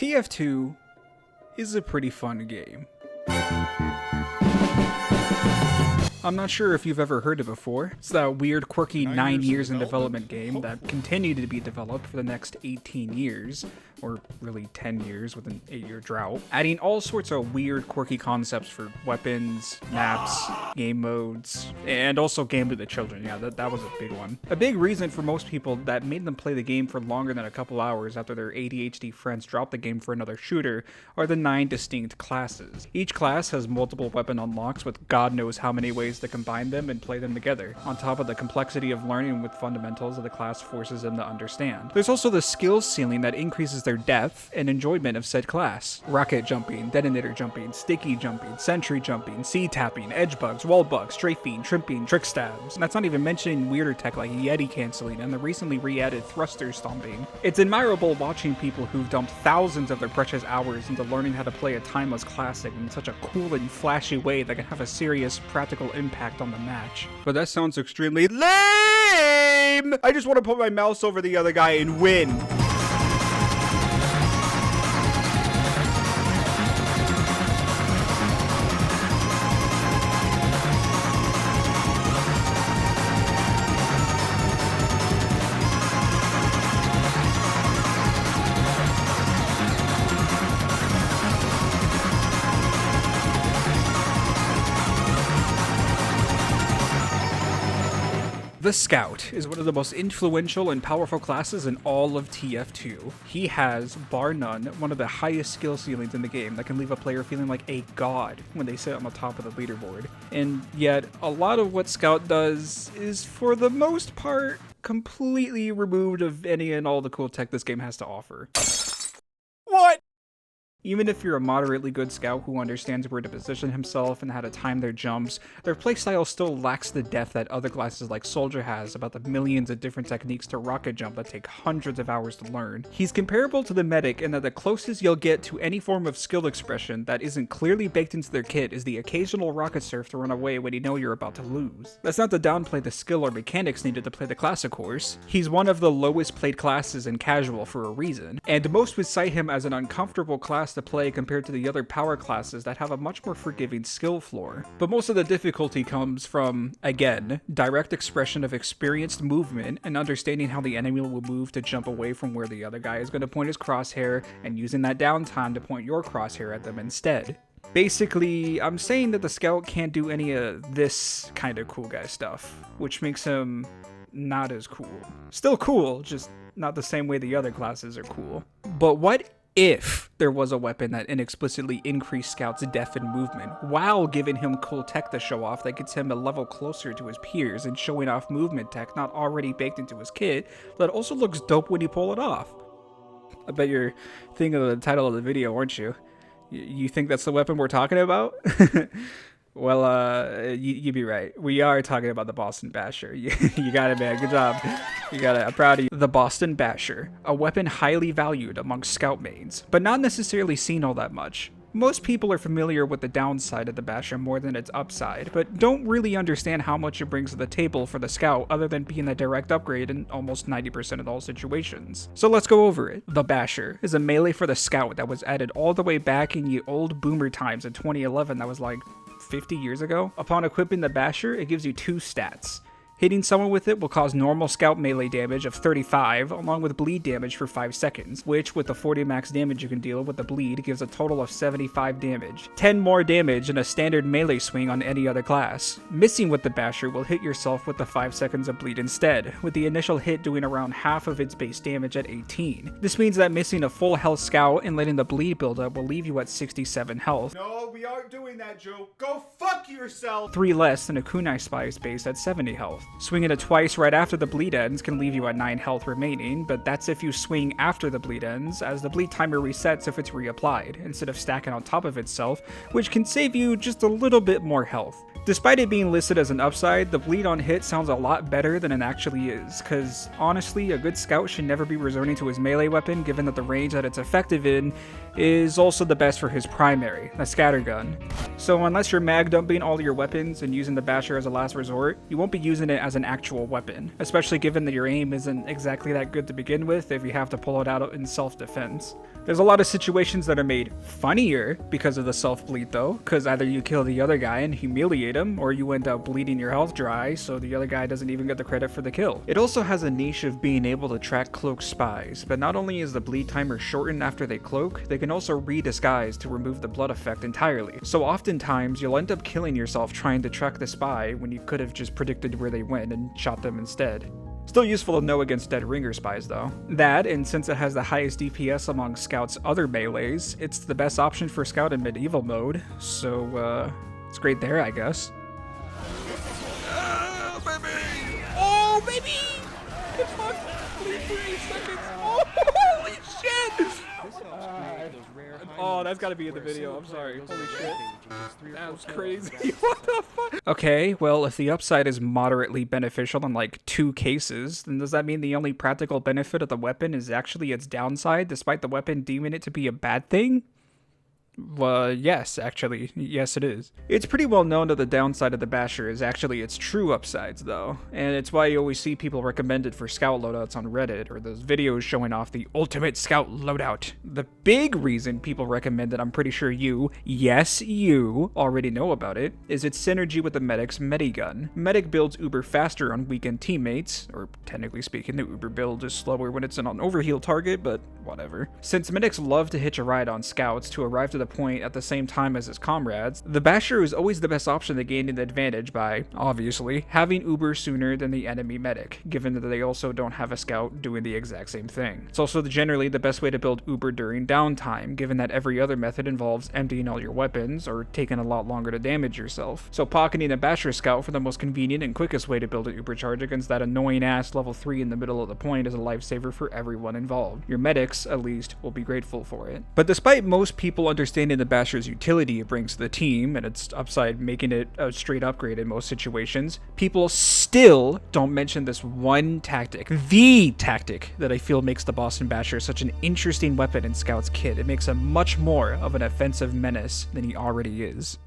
TF2 is a pretty fun game. I'm not sure if you've ever heard it before. It's that weird, quirky 9 years in development game that continued to be developed for the next 18 years, or really 10 years with an 8-year drought, adding all sorts of weird, quirky concepts for weapons, maps, game modes, and also game to the children. Yeah, that was a big one. A big reason for most people that made them play the game for longer than a couple hours after their ADHD friends dropped the game for another shooter are the 9 distinct classes. Each class has multiple weapon unlocks with God knows how many ways to combine them and play them together, on top of the complexity of learning with fundamentals that the class forces them to understand. There's also the skills ceiling that increases their depth and enjoyment of said class. Rocket jumping, detonator jumping, sticky jumping, sentry jumping, C-tapping, edge bugs, wall bugs, strafing, tripping, trick stabs. And that's not even mentioning weirder tech like Yeti canceling and the recently re-added thruster stomping. It's admirable watching people who've dumped thousands of their precious hours into learning how to play a timeless classic in such a cool and flashy way that can have a serious practical impact on the match. But that sounds extremely lame! I just want to put my mouse over the other guy and win. The Scout is one of the most influential and powerful classes in all of TF2. He has, bar none, one of the highest skill ceilings in the game that can leave a player feeling like a god when they sit on the top of the leaderboard. And yet, a lot of what Scout does is, for the most part, completely removed of any and all the cool tech this game has to offer. What? Even if you're a moderately good scout who understands where to position himself and how to time their jumps, their playstyle still lacks the depth that other classes like Soldier has about the millions of different techniques to rocket jump that take hundreds of hours to learn. He's comparable to the medic in that the closest you'll get to any form of skill expression that isn't clearly baked into their kit is the occasional rocket surf to run away when you know you're about to lose. That's not to downplay the skill or mechanics needed to play the class, of course. He's one of the lowest played classes in casual for a reason, and most would cite him as an uncomfortable class to play compared to the other power classes that have a much more forgiving skill floor. But most of the difficulty comes from, again, direct expression of experienced movement and understanding how the enemy will move to jump away from where the other guy is going to point his crosshair and using that downtime to point your crosshair at them instead. Basically, I'm saying that the Scout can't do any of this kind of cool guy stuff, which makes him not as cool. Still cool, just not the same way the other classes are cool. But what if there was a weapon that inexplicitly increased Scout's depth and movement, while giving him cool tech to show off that gets him a level closer to his peers and showing off movement tech not already baked into his kit, that also looks dope when you pull it off? I bet you're thinking of the title of the video, aren't you? You think that's the weapon we're talking about? Well, you'd be right. We are talking about the Boston Basher. You got it, man. Good job. You got it. I'm proud of you. The Boston Basher, a weapon highly valued among scout mains, but not necessarily seen all that much. Most people are familiar with the downside of the Basher more than its upside, but don't really understand how much it brings to the table for the Scout other than being a direct upgrade in almost 90% of all situations. So let's go over it. The Basher is a melee for the Scout that was added all the way back in the old boomer times in 2011 that was like 50 years ago. Upon equipping the Basher, it gives you 2 stats. Hitting someone with it will cause normal Scout melee damage of 35, along with bleed damage for 5 seconds, which, with the 40 max damage you can deal with the bleed, gives a total of 75 damage. 10 more damage than a standard melee swing on any other class. Missing with the Basher will hit yourself with the 5 seconds of bleed instead, with the initial hit doing around half of its base damage at 18. This means that missing a full health Scout and letting the bleed build up will leave you at 67 health. No, we aren't doing that, Joe. Go fuck yourself! 3 less than a kunai spy's base at 70 health. Swinging it twice right after the bleed ends can leave you at 9 health remaining, but that's if you swing after the bleed ends, as the bleed timer resets if it's reapplied, instead of stacking on top of itself, which can save you just a little bit more health. Despite it being listed as an upside, the bleed on hit sounds a lot better than it actually is, cause honestly, a good scout should never be resorting to his melee weapon given that the range that it's effective in is also the best for his primary, the scattergun. So unless you're mag dumping all your weapons and using the Basher as a last resort, you won't be using it as an actual weapon, especially given that your aim isn't exactly that good to begin with if you have to pull it out in self-defense. There's a lot of situations that are made funnier because of the self-bleed though, because either you kill the other guy and humiliate him, or you end up bleeding your health dry so the other guy doesn't even get the credit for the kill. It also has a niche of being able to track cloak spies, but not only is the bleed timer shortened after they cloak, they can also re-disguise to remove the blood effect entirely. So oftentimes you'll end up killing yourself trying to track the spy when you could have just predicted where they went and shot them instead. Still useful to know against dead ringer spies though. That, and since it has the highest DPS among Scout's other melees, it's the best option for Scout in medieval mode, so it's great there, I guess. Oh, baby! Oh, baby! Get fucked! Please, 3 seconds! Oh, holy shit! Oh, that's gotta be in the video, I'm sorry. Holy shit. That was crazy. What the fuck? Okay, well, if the upside is moderately beneficial in like 2 cases, then does that mean the only practical benefit of the weapon is actually its downside, despite the weapon deeming it to be a bad thing? Well, yes, actually. Yes, it is. It's pretty well known that the downside of the Basher is actually its true upsides, though, and it's why you always see people recommend it for Scout loadouts on Reddit, or those videos showing off the ultimate Scout loadout. The big reason people recommend it, I'm pretty sure you, yes, you, already know about it, is its synergy with the Medic's Medigun. Medic builds uber faster on weakened teammates, or technically speaking, the uber build is slower when it's in an overheal target, but whatever. Since Medics love to hitch a ride on Scouts to arrive to the point at the same time as his comrades, the Basher is always the best option to gain an advantage by, obviously, having Uber sooner than the enemy medic, given that they also don't have a scout doing the exact same thing. It's also generally the best way to build Uber during downtime, given that every other method involves emptying all your weapons or taking a lot longer to damage yourself. So pocketing a Basher scout for the most convenient and quickest way to build an Uber charge against that annoying ass level 3 in the middle of the point is a lifesaver for everyone involved. Your medics, at least, will be grateful for it. But despite most people understanding the Basher's utility it brings to the team, and its upside making it a straight upgrade in most situations, people still don't mention this one tactic, the tactic that I feel makes the Boston Basher such an interesting weapon in Scout's kit. It makes him much more of an offensive menace than he already is.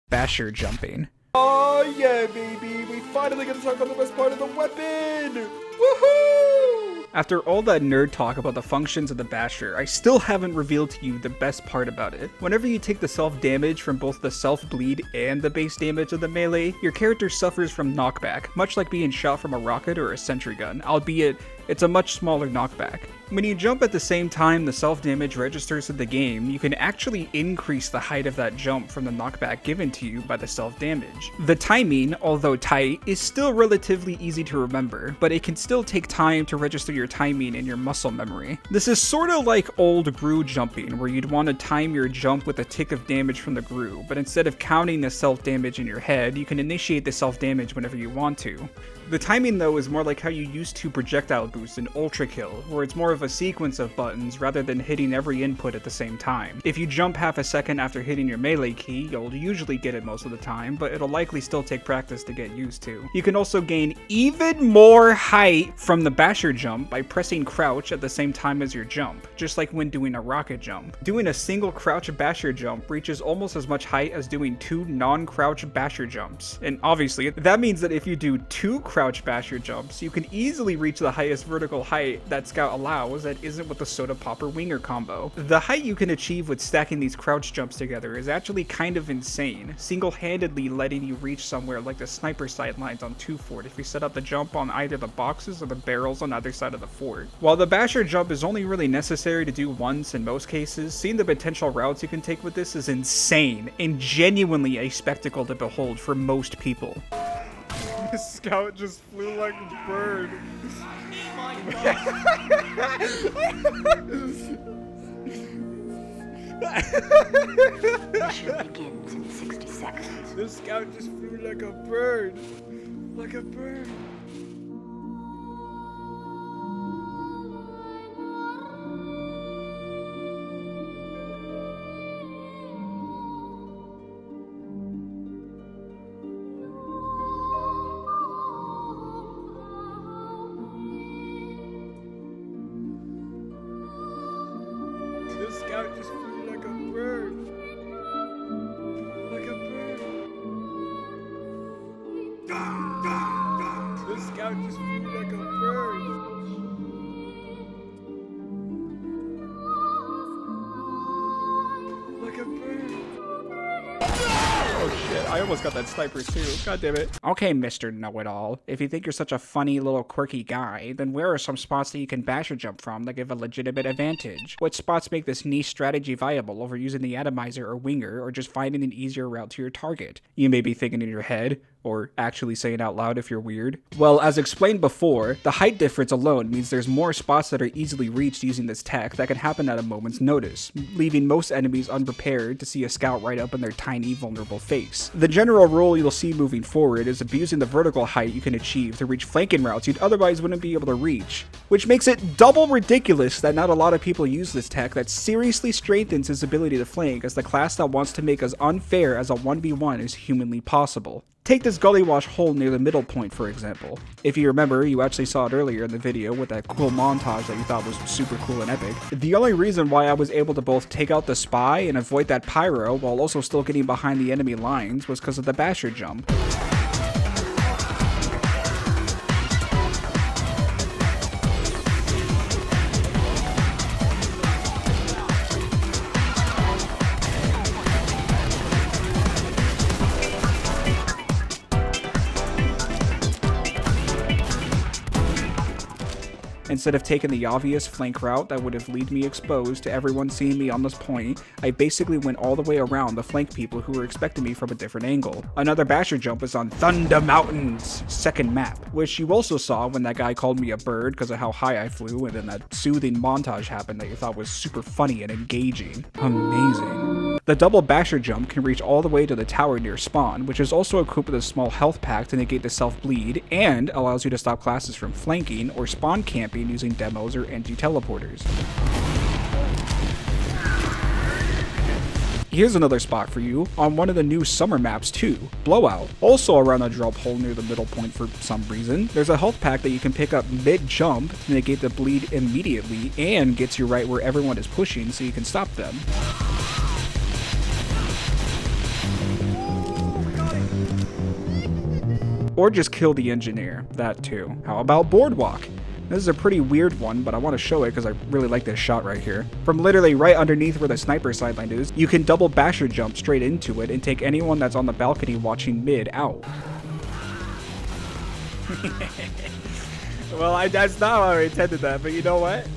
Basher jumping. Oh yeah, baby! We finally get to talk about the best part of the weapon! Woohoo! After all that nerd talk about the functions of the Basher, I still haven't revealed to you the best part about it. Whenever you take the self-damage from both the self-bleed and the base damage of the melee, your character suffers from knockback, much like being shot from a rocket or a sentry gun, albeit it's a much smaller knockback. When you jump at the same time the self-damage registers in the game, you can actually increase the height of that jump from the knockback given to you by the self-damage. The timing, although tight, is still relatively easy to remember, but it can still take time to register your timing in your muscle memory. This is sorta like old Gru jumping, where you'd want to time your jump with a tick of damage from the Gru, but instead of counting the self-damage in your head, you can initiate the self-damage whenever you want to. The timing though is more like how you used to projectile boost in ULTRAKILL, where it's more of a sequence of buttons rather than hitting every input at the same time. If you jump half a second after hitting your melee key, you'll usually get it most of the time, but it'll likely still take practice to get used to. You can also gain even more height from the Basher jump by pressing crouch at the same time as your jump, just like when doing a rocket jump. Doing a single crouch Basher jump reaches almost as much height as doing 2 non-crouch Basher jumps, and obviously that means that if you do 2 crouch Basher jumps, you can easily reach the highest vertical height that Scout allows that isn't with the soda popper winger combo. The height you can achieve with stacking these crouch jumps together is actually kind of insane, single-handedly letting you reach somewhere like the sniper sidelines on 2 Fort if you set up the jump on either the boxes or the barrels on either side of the fort. While the Basher jump is only really necessary to do once in most cases, seeing the potential routes you can take with this is insane and genuinely a spectacle to behold for most people. Scout just flew like a bird. Oh my god. Mission begins in 60 seconds. The Scout just flew like a bird. Like a bird. The Scout just flew like a bird. Like a bird. The I almost got that sniper too. God damn it. Okay, Mr. Know-It-All. If you think you're such a funny little quirky guy, then where are some spots that you can basher jump from that give a legitimate advantage? What spots make this niche strategy viable over using the Atomizer or Winger, or just finding an easier route to your target? You may be thinking in your head, or actually say it out loud if you're weird. Well, as explained before, the height difference alone means there's more spots that are easily reached using this tech that can happen at a moment's notice, leaving most enemies unprepared to see a scout right up in their tiny, vulnerable face. The general rule you'll see moving forward is abusing the vertical height you can achieve to reach flanking routes you'd otherwise wouldn't be able to reach, which makes it double ridiculous that not a lot of people use this tech that seriously strengthens his ability to flank as the class that wants to make as unfair as a 1v1 as humanly possible. Take this gully wash hole near the middle point, for example. If you remember, you actually saw it earlier in the video with that cool montage that you thought was super cool and epic. The only reason why I was able to both take out the spy and avoid that pyro while also still getting behind the enemy lines was because of the basher jump. Instead of taking the obvious flank route that would have led me exposed to everyone seeing me on this point, I basically went all the way around the flank people who were expecting me from a different angle. Another basher jump is on Thunder Mountain's second map, which you also saw when that guy called me a bird because of how high I flew, and then that soothing montage happened that you thought was super funny and engaging. Amazing. The double basher jump can reach all the way to the tower near spawn, which is also equipped with a small health pack to negate the self-bleed, and allows you to stop classes from flanking or spawn camping using demos or anti-teleporters. Here's another spot for you, on one of the new summer maps too, Blowout. Also around the drop hole near the middle point for some reason, there's a health pack that you can pick up mid-jump to negate the bleed immediately and gets you right where everyone is pushing so you can stop them. Or just kill the engineer, that too. How about Boardwalk? This is a pretty weird one, but I want to show it because I really like this shot right here. From literally right underneath where the sniper sideline is, you can double basher jump straight into it and take anyone that's on the balcony watching mid out. Well, that's not how I intended that, but you know what?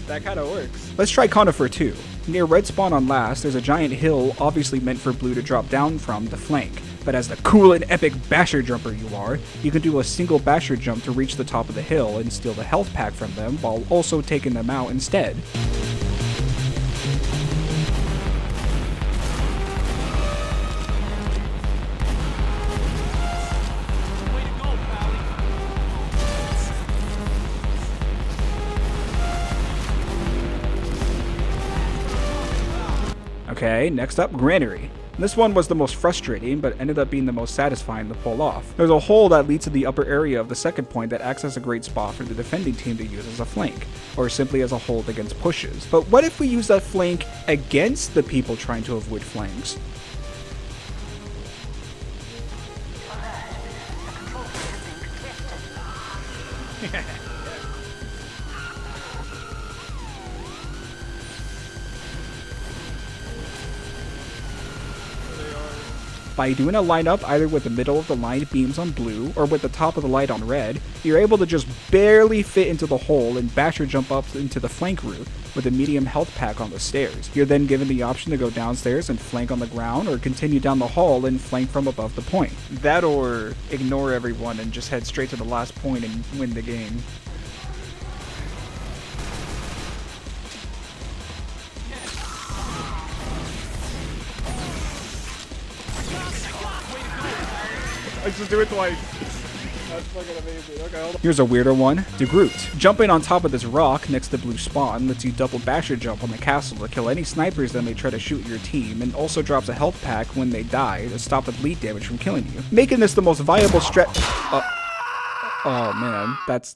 That kind of works. Let's try Conifer 2. Near red spawn on last, there's a giant hill obviously meant for blue to drop down from to flank. But as the cool and epic basher jumper you are, you can do a single basher jump to reach the top of the hill and steal the health pack from them while also taking them out instead. Okay, next up, Granary. This one was the most frustrating, but ended up being the most satisfying to pull off. There's a hole that leads to the upper area of the second point that acts as a great spot for the defending team to use as a flank, or simply as a hold against pushes. But what if we use that flank against the people trying to avoid flanks? By doing a lineup either with the middle of the line beams on blue or with the top of the light on red, you're able to just barely fit into the hole and basher jump up into the flank route with a medium health pack on the stairs. You're then given the option to go downstairs and flank on the ground or continue down the hall and flank from above the point. That or ignore everyone and just head straight to the last point and win the game. I just do it twice. That's fucking amazing. Okay, hold on. Here's a weirder one. De Groot. Jumping on top of this rock next to blue spawn lets you double basher jump on the castle to kill any snipers that may try to shoot your team, and also drops a health pack when they die to stop the bleed damage from killing you, making this the most viable oh man, that's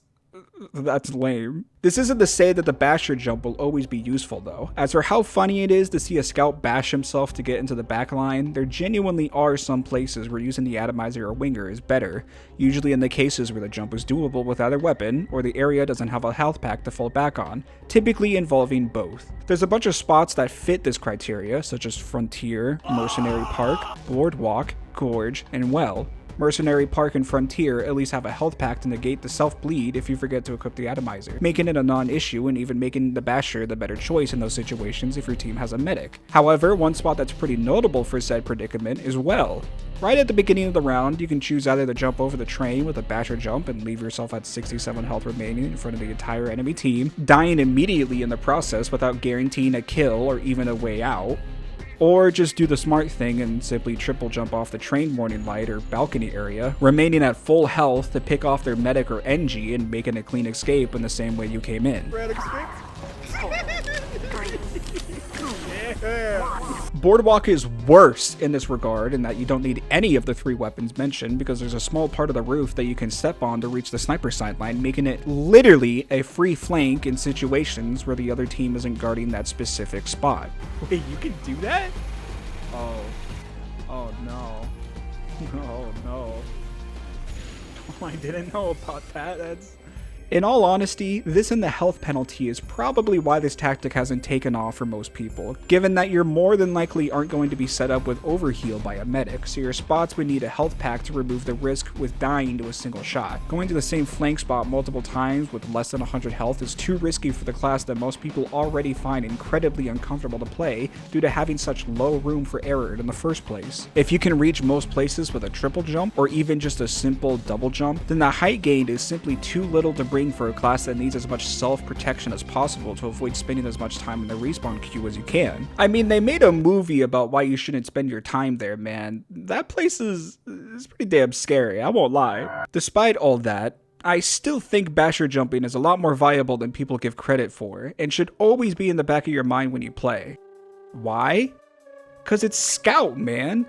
lame. This isn't to say that the basher jump will always be useful though. As for how funny it is to see a scout bash himself to get into the back line, there genuinely are some places where using the Atomizer or Winger is better, usually in the cases where the jump is doable with either weapon, or the area doesn't have a health pack to fall back on, typically involving both. There's a bunch of spots that fit this criteria, such as Frontier, Mercenary Park, Boardwalk, Gorge, and well, Mercenary, Park, and Frontier at least have a health pack to negate the self-bleed if you forget to equip the Atomizer, making it a non-issue and even making the Basher the better choice in those situations if your team has a medic. However, one spot that's pretty notable for said predicament is well. Right at the beginning of the round, you can choose either to jump over the train with a Basher jump and leave yourself at 67 health remaining in front of the entire enemy team, dying immediately in the process without guaranteeing a kill or even a way out, or just do the smart thing and simply triple jump off the train warning light or balcony area, remaining at full health to pick off their medic or NG and making a clean escape in the same way you came in. Boardwalk is worse in this regard in that you don't need any of the 3 weapons mentioned because there's a small part of the roof that you can step on to reach the sniper sideline, making it literally a free flank in situations where the other team isn't guarding that specific spot. Wait, you can do that? Oh no. Oh no. Oh, I didn't know about that. That's... In all honesty, this and the health penalty is probably why this tactic hasn't taken off for most people, given that you're more than likely aren't going to be set up with overheal by a medic, so your spots would need a health pack to remove the risk with dying to a single shot. Going to the same flank spot multiple times with less than 100 health is too risky for the class that most people already find incredibly uncomfortable to play due to having such low room for error in the first place. If you can reach most places with a triple jump, or even just a simple double jump, then the height gain is simply too little to bring for a class that needs as much self-protection as possible to avoid spending as much time in the respawn queue as you can. I mean, they made a movie about why you shouldn't spend your time there, man. That place is pretty damn scary, I won't lie. Despite all that, I still think Basher jumping is a lot more viable than people give credit for, and should always be in the back of your mind when you play. Why? 'Cause it's Scout, man.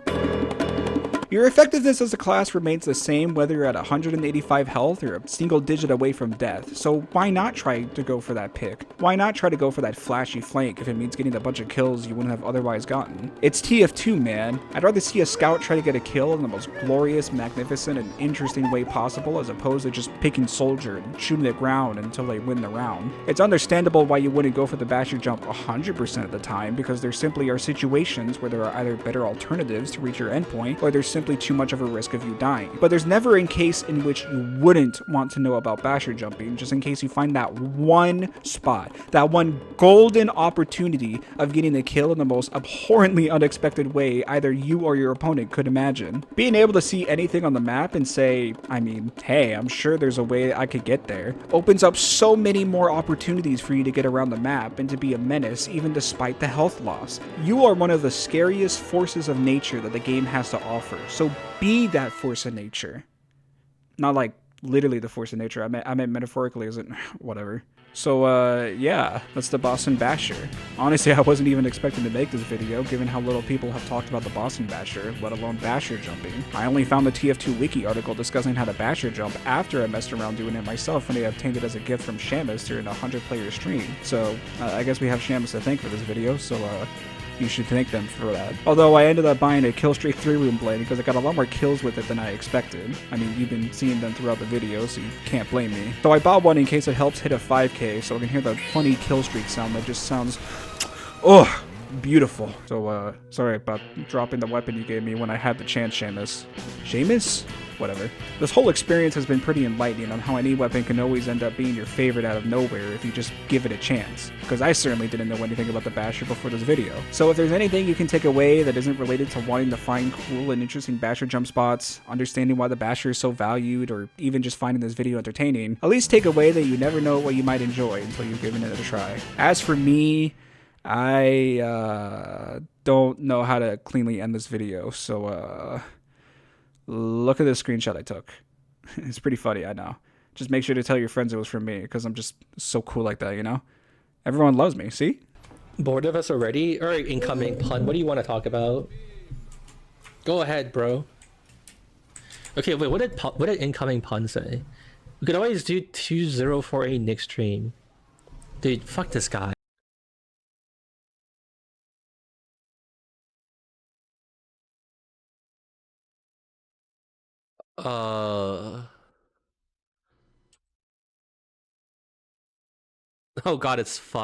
Your effectiveness as a class remains the same whether you're at 185 health or a single digit away from death, so why not try to go for that pick? Why not try to go for that flashy flank if it means getting a bunch of kills you wouldn't have otherwise gotten? It's TF2, man. I'd rather see a scout try to get a kill in the most glorious, magnificent, and interesting way possible as opposed to just picking soldier and shooting the ground until they win the round. It's understandable why you wouldn't go for the Basher jump 100% of the time, because there simply are situations where there are either better alternatives to reach your endpoint, or there's simply too much of a risk of you dying. But there's never a case in which you wouldn't want to know about Basher jumping, just in case you find that one spot, that one golden opportunity of getting a kill in the most abhorrently unexpected way either you or your opponent could imagine. Being able to see anything on the map and say, I mean, hey, I'm sure there's a way I could get there, opens up so many more opportunities for you to get around the map and to be a menace even despite the health loss. You are one of the scariest forces of nature that the game has to offer. So be that force of nature. Not like literally the force of nature. I meant metaphorically, as it whatever. So yeah, that's the Boston Basher. Honestly, I wasn't even expecting to make this video given how little people have talked about the Boston Basher, let alone Basher jumping. I only found the TF2 wiki article discussing how to Basher jump after I messed around doing it myself when I obtained it as a gift from Shamus during a 100-player stream. So I guess we have Shamus to thank for this video, so you should thank them for that. Although I ended up buying a Killstreak 3-room blade because I got a lot more kills with it than I expected. I mean, you've been seeing them throughout the video, so you can't blame me. So I bought one in case it helps hit a 5k, so I can hear the funny Killstreak sound that just sounds, oh, beautiful. So, sorry about dropping the weapon you gave me when I had the chance, Shamus. Shamus? Whatever. This whole experience has been pretty enlightening on how any weapon can always end up being your favorite out of nowhere if you just give it a chance. Because I certainly didn't know anything about the Basher before this video. So if there's anything you can take away that isn't related to wanting to find cool and interesting Basher jump spots, understanding why the Basher is so valued, or even just finding this video entertaining, at least take away that you never know what you might enjoy until you've given it a try. As for me, I don't know how to cleanly end this video, so look at this screenshot I took. It's pretty funny, I know. Just make sure to tell your friends it was from me, because I'm just so cool like that, you know? Everyone loves me, see? Bored of us already? Alright, incoming pun. What do you want to talk about? Go ahead, bro. Okay, wait, what did incoming pun say? We could always do 2048 Nick stream. Dude, fuck this guy. Oh god, it's fucked.